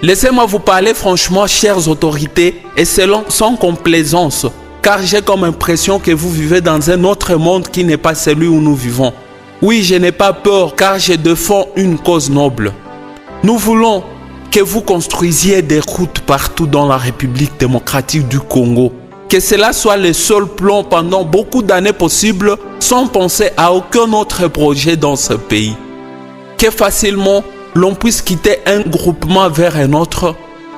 Laissez-moi vous parler franchement, chères autorités, et sans complaisance, car j'ai comme impression que vous vivez dans un autre monde qui n'est pas celui où nous vivons. Oui, je n'ai pas peur, car je défends une cause noble. Nous voulons que vous construisiez des routes partout dans la République démocratique du Congo. Que cela soit le seul plan pendant beaucoup d'années possibles, sans penser à aucun autre projet dans ce pays. Que facilement l'on puisse quitter un groupement vers un autre,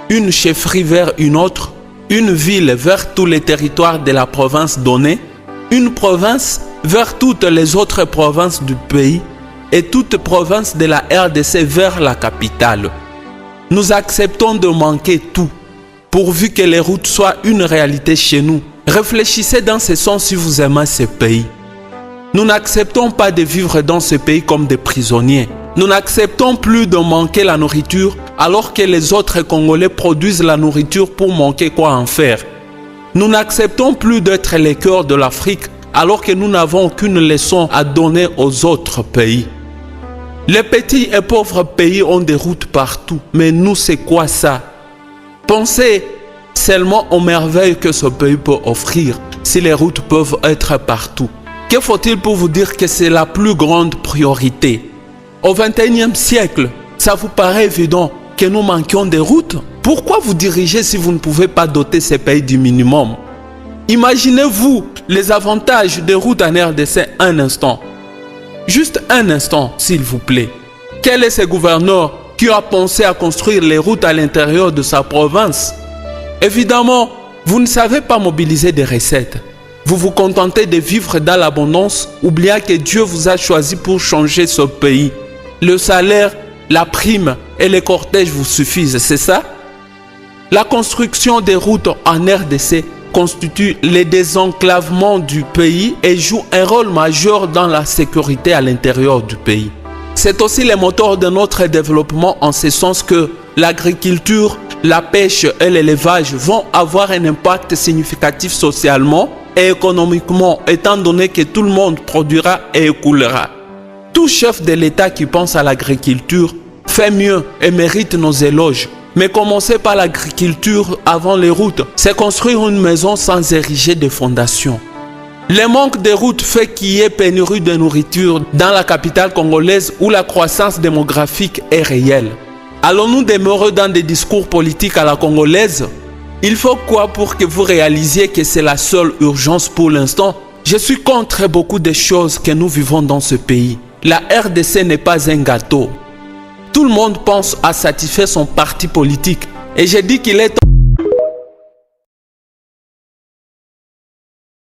une chefferie vers une autre, une ville vers tous les territoires de la province donnée, une province vers toutes les autres provinces du pays et toute province de la RDC vers la capitale. Nous acceptons de manquer tout, pourvu que les routes soient une réalité chez nous. Réfléchissez dans ce sens si vous aimez ce pays. Nous n'acceptons pas de vivre dans ce pays comme des prisonniers. Nous n'acceptons plus de manquer la nourriture alors que les autres Congolais produisent la nourriture pour manquer quoi en faire. Nous n'acceptons plus d'être les cœurs de l'Afrique alors que nous n'avons aucune leçon à donner aux autres pays. Les petits et pauvres pays ont des routes partout, mais nous c'est quoi ça? Pensez seulement aux merveilles que ce pays peut offrir si les routes peuvent être partout. Que faut-il pour vous dire que c'est la plus grande priorité? Au XXIe siècle, ça vous paraît évident que nous manquions des routes? Pourquoi vous dirigez si vous ne pouvez pas doter ces pays du minimum? Imaginez-vous les avantages des routes en RDC un instant. Juste un instant, s'il vous plaît. Quel est ce gouverneur qui a pensé à construire les routes à l'intérieur de sa province? Évidemment, vous ne savez pas mobiliser des recettes. Vous vous contentez de vivre dans l'abondance, oubliant que Dieu vous a choisi pour changer ce pays. Le salaire, la prime et les cortèges vous suffisent, c'est ça? La construction des routes en RDC constitue le désenclavement du pays et joue un rôle majeur dans la sécurité à l'intérieur du pays. C'est aussi le moteur de notre développement en ce sens que l'agriculture, la pêche et l'élevage vont avoir un impact significatif socialement et économiquement étant donné que tout le monde produira et écoulera. Tout chef de l'État qui pense à l'agriculture fait mieux et mérite nos éloges. Mais commencer par l'agriculture avant les routes, c'est construire une maison sans ériger de fondations. Le manque de routes fait qu'il y ait pénurie de nourriture dans la capitale congolaise où la croissance démographique est réelle. Allons-nous demeurer dans des discours politiques à la congolaise? Il faut quoi pour que vous réalisiez que c'est la seule urgence pour l'instant? Je suis contre beaucoup de choses que nous vivons dans ce pays. La RDC n'est pas un gâteau. Tout le monde pense à satisfaire son parti politique. Et j'ai dit qu'il est